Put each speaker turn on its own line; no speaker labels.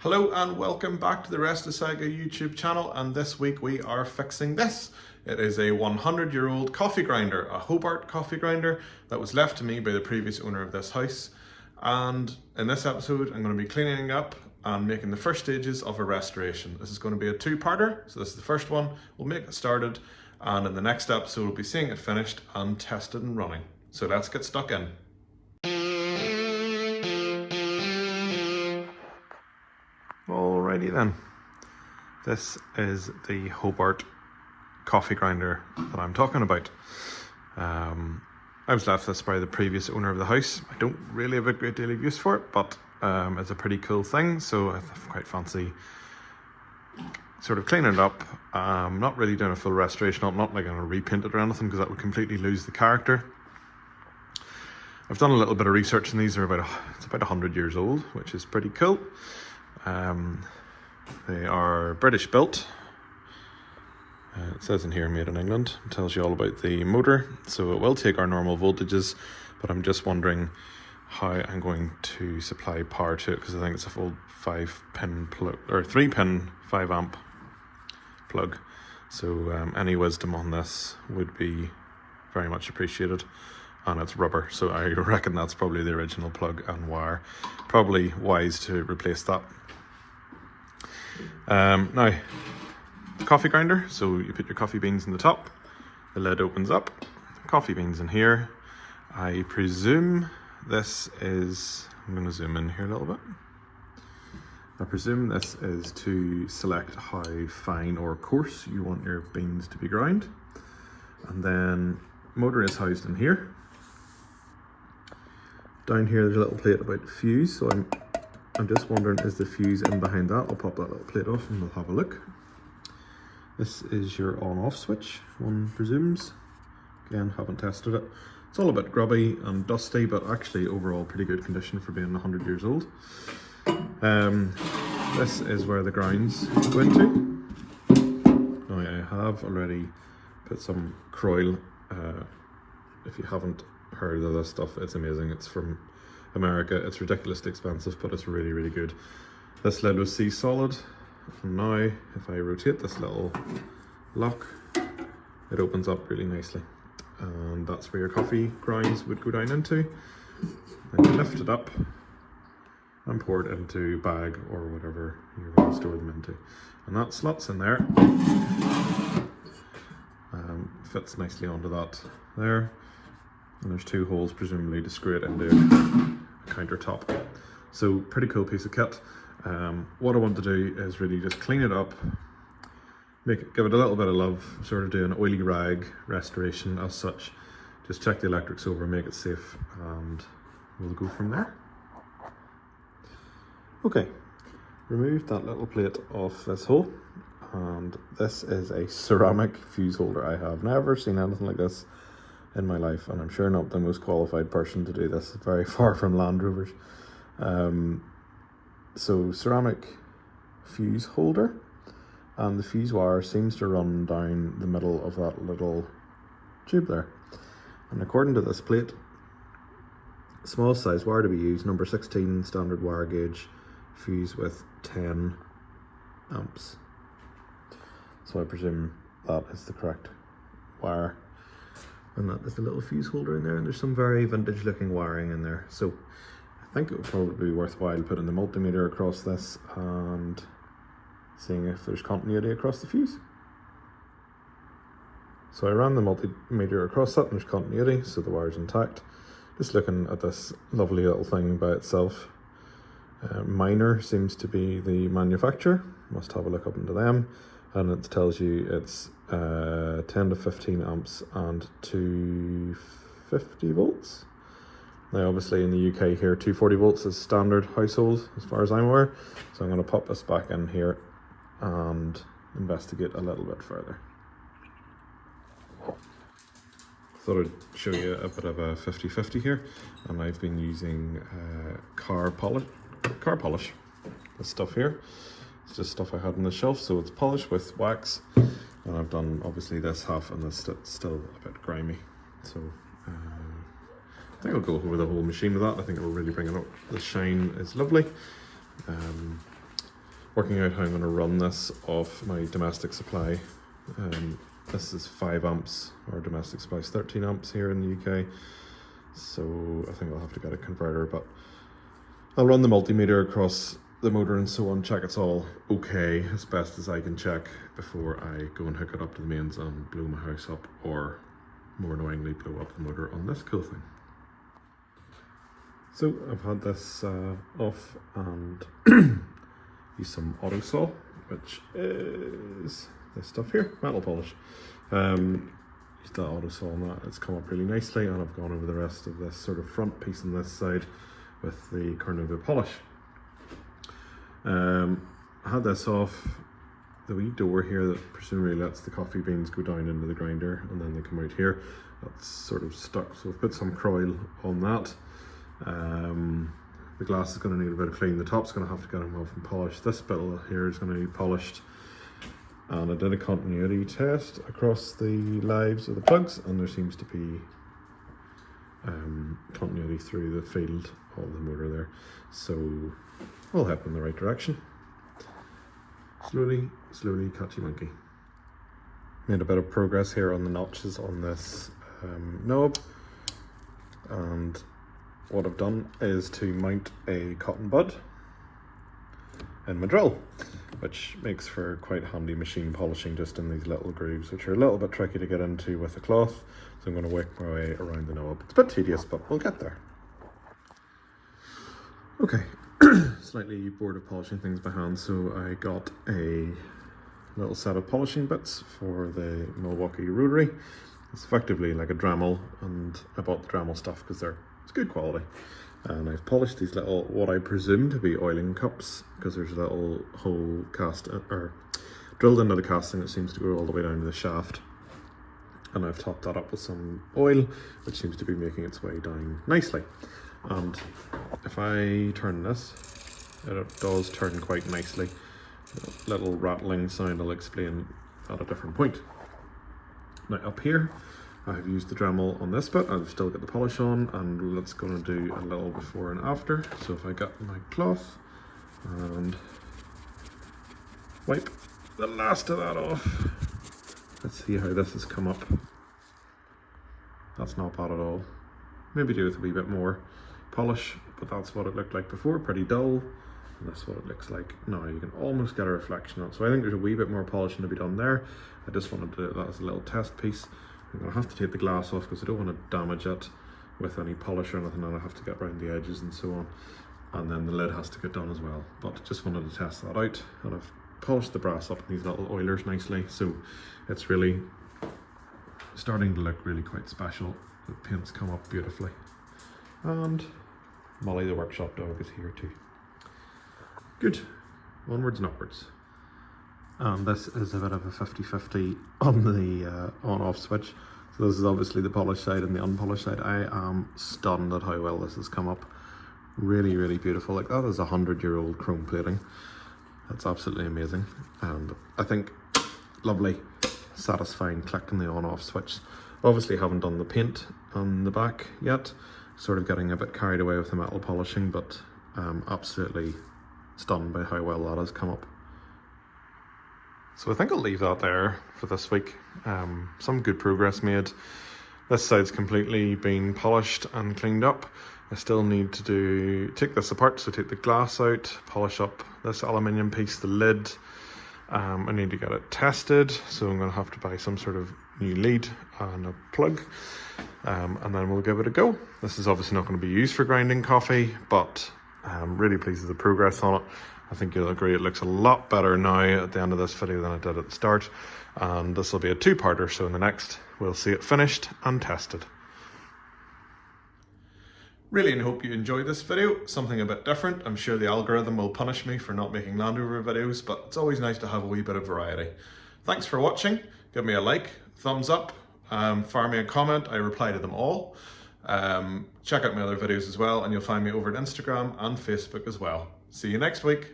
Hello and welcome back to the Rest of Saga YouTube channel, and this week we are fixing this. It is a 100-year-old coffee grinder, a Hobart coffee grinder that was left to me by the previous owner of this house. And in this episode I'm going to be cleaning up and making the first stages of a restoration. This is going to be a two-parter, so this is the first one. We'll make it started, and in the next episode we'll be seeing it finished and tested and running. So let's get stuck in. Alrighty then, this is the Hobart coffee grinder that I'm talking about. I was left this by the previous owner of the house. I don't really have a great deal of use for it, but it's a pretty cool thing, so I quite fancy sort of cleaning it up. Not really doing a full restoration. I'm not like going to repaint it or anything because that would completely lose the character. I've done a little bit of research, and these are it's about 100 years old, which is pretty cool. They are British built. It says in here made in England. It tells you all about the motor, so it will take our normal voltages, but I'm just wondering how I'm going to supply power to it, because I think it's a full 5-pin plug, or 3-pin 5-amp plug. So any wisdom on this would be very much appreciated. And it's rubber, so I reckon that's probably the original plug and wire. Probably wise to replace that. Now, coffee grinder, so you put your coffee beans in the top, the lid opens up, coffee beans in here. I presume this is, I'm going to zoom in here a little bit. I presume this is to select how fine or coarse you want your beans to be ground. And then motor is housed in here. Down here there's a little plate about fuse, so I'm just wondering, is the fuse in behind that? I'll pop that little plate off and we'll have a look. This is your on-off switch, one presumes. Again, haven't tested it. It's all a bit grubby and dusty, but actually overall pretty good condition for being 100 years old. This is where the grounds go into. Now I have already put some Croil. If you haven't heard of this stuff, it's amazing. It's from America. It's ridiculously expensive, but it's really, really good. This lid was sea solid, and now if I rotate this little lock, it opens up really nicely, and that's where your coffee grounds would go down into. Then you lift it up and pour it into a bag or whatever you're going to store them into, and that slots in there. Fits nicely onto that there. And there's two holes presumably to screw it into a countertop. So pretty cool piece of kit. What I want to do is really just clean it up, give it a little bit of love, sort of do an oily rag restoration as such. Just check the electrics over, make it safe, and we'll go from there. Okay, remove that little plate off this hole, and this is a ceramic fuse holder. I have never seen anything like this in my life, and I'm sure not the most qualified person to do this, very far from Land Rovers. So ceramic fuse holder, and the fuse wire seems to run down the middle of that little tube there, and according to this plate, small size wire to be used, number 16 standard wire gauge fuse with 10 amps. So I presume that is the correct wire. And that is the little fuse holder in there, and there's some very vintage looking wiring in there. So I think it would probably be worthwhile putting the multimeter across this and seeing if there's continuity across the fuse. So I ran the multimeter across that and there's continuity, so the wire's intact. Just looking at this lovely little thing by itself. Minor seems to be the manufacturer. Must have a look up into them. And it tells you it's 10 to 15 amps and 250 volts. Now obviously in the UK here 240 volts is standard household as far as I'm aware. So I'm going to pop this back in here and investigate a little bit further. Thought I'd show you a bit of a 50-50 here, and I've been using car polish, this stuff here. It's just stuff I had on the shelf, so it's polished with wax, and I've done obviously this half, and this still a bit grimy. So I think I'll go over the whole machine with that. I think it'll really bring it up. The shine is lovely. working out how I'm going to run this off my domestic supply. This is 5 amps, our domestic supply is 13 amps here in the UK, so I think I'll have to get a converter, but I'll run the multimeter across the motor and so on, check it's all okay as best as I can check before I go and hook it up to the mains and blow my house up, or more annoyingly blow up the motor on this cool thing. So I've had this off and use some auto saw, which is this stuff here, metal polish. Use that auto saw on that, it's come up really nicely, and I've gone over the rest of this sort of front piece on this side with the Cornova polish. I had this off the wee door here that presumably lets the coffee beans go down into the grinder and then they come out here. That's sort of stuck, so I've put some Croil on that. The glass is going to need a bit of cleaning. The top's going to have to get them off and polished. This bit here is going to be polished. And I did a continuity test across the lives of the plugs, and there seems to be continuity through the field of the motor there. So all head in the right direction. Slowly, slowly, catchy monkey. Made a bit of progress here on the notches on this knob, and what I've done is to mount a cotton bud in my drill, which makes for quite handy machine polishing just in these little grooves, which are a little bit tricky to get into with a cloth, so I'm going to work my way around the knob. It's a bit tedious, but we'll get there. Okay, slightly bored of polishing things by hand, so I got a little set of polishing bits for the Milwaukee rotary. It's effectively like a Dremel, and I bought the Dremel stuff because it's good quality. And I've polished these little, what I presume to be oiling cups, because there's a little hole drilled into the casting that seems to go all the way down to the shaft. And I've topped that up with some oil, which seems to be making its way down nicely. And if I turn this, it does turn quite nicely. A little rattling sound I'll explain at a different point. Now up here, I've used the Dremel on this bit. I've still got the polish on, and let's go and do a little before and after. So if I get my cloth and wipe the last of that off, let's see how this has come up. That's not bad at all. Maybe do with a wee bit more polish, but that's what it looked like before, pretty dull. And that's what it looks like now. You can almost get a reflection on it. So I think there's a wee bit more polishing to be done there. I just wanted to do that as a little test piece. I'm going to have to take the glass off because I don't want to damage it with any polish or anything, and I have to get around the edges and so on. And then the lid has to get done as well. But just wanted to test that out, and I've polished the brass up in these little oilers nicely, so it's really starting to look really quite special. The paint's come up beautifully. And Molly the workshop dog is here too. Good, onwards and upwards. And this is a bit of a 50-50 on the on-off switch. So this is obviously the polished side and the unpolished side. I am stunned at how well this has come up. Really, really beautiful. Like, that is 100-year-old chrome plating. That's absolutely amazing. And I think lovely, satisfying click in the on-off switch. Obviously haven't done the paint on the back yet. Sort of getting a bit carried away with the metal polishing, but absolutely stunned by how well that has come up. So I think I'll leave that there for this week. Some good progress made. This side's completely been polished and cleaned up. I still need to take this apart, so take the glass out, polish up this aluminium piece, the lid. I need to get it tested, so I'm going to have to buy some sort of new lead and a plug, and then we'll give it a go. This is obviously not going to be used for grinding coffee, but I'm really pleased with the progress on it. I think you'll agree it looks a lot better now at the end of this video than it did at the start, and this will be a two-parter, so in the next we'll see it finished and tested. Really hope you enjoyed this video, something a bit different. I'm sure the algorithm will punish me for not making Land Rover videos, but it's always nice to have a wee bit of variety. Thanks for watching, give me a like, thumbs up, fire me a comment, I reply to them all. Check out my other videos as well, and you'll find me over at Instagram and Facebook as well. See you next week.